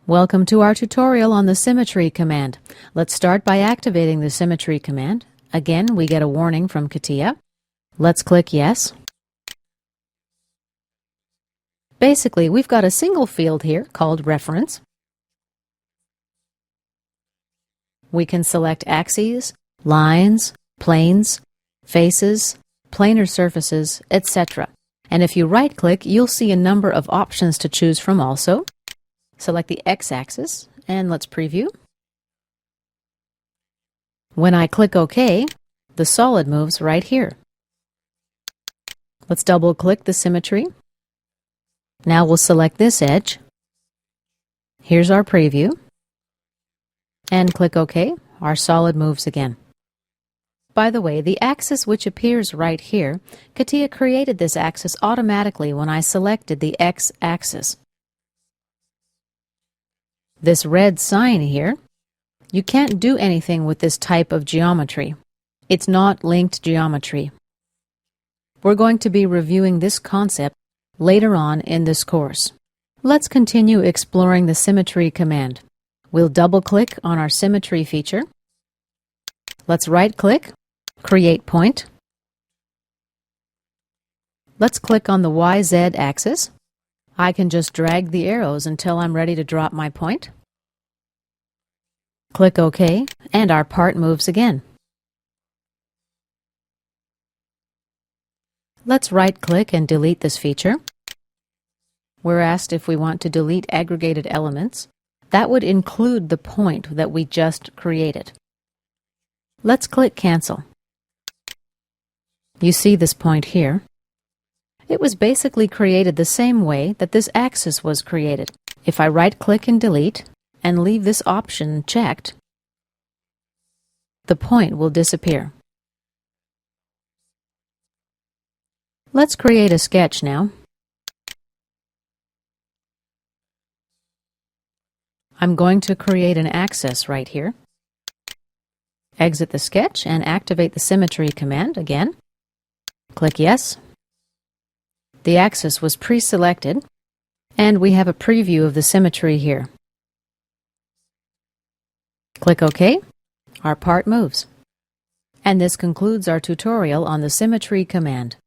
Welcome to our tutorial on the Symmetry command. Let's start by activating the Symmetry command. Again, we get a warning from CATIA. Let's click Yes. Basically, we've got a single field here called Reference. We can select axes, lines, planes, faces, planar surfaces, etc. And if you right-click, you'll see a number of options to choose from also. Select the X-axis, and let's preview. When I click OK, the solid moves right here. Let's double-click the Symmetry. Now we'll select this edge. Here's our preview. And click OK. Our solid moves again. By the way, the axis which appears right here, CATIA created this axis automatically when I selected the X-axis. This red sign here, you can't do anything with this type of geometry. It's not linked geometry. We're going to be reviewing this concept later on in this course. Let's continue exploring the Symmetry command. We'll double-click on our Symmetry feature. Let's right-click, Create Point. Let's click on the YZ axis. I can just drag the arrows until I'm ready to drop my point. Click OK, and our part moves again. Let's right-click and delete this feature. We're asked if we want to delete aggregated elements. That would include the point that we just created. Let's click Cancel. You see this point here. It was basically created the same way that this axis was created. If I right-click and delete, and leave this option checked, the point will disappear. Let's create a sketch now. I'm going to create an axis right here. Exit the sketch and activate the Symmetry command again. Click Yes. The axis was pre-selected, and we have a preview of the Symmetry here. Click OK. Our part moves. And this concludes our tutorial on the Symmetry command.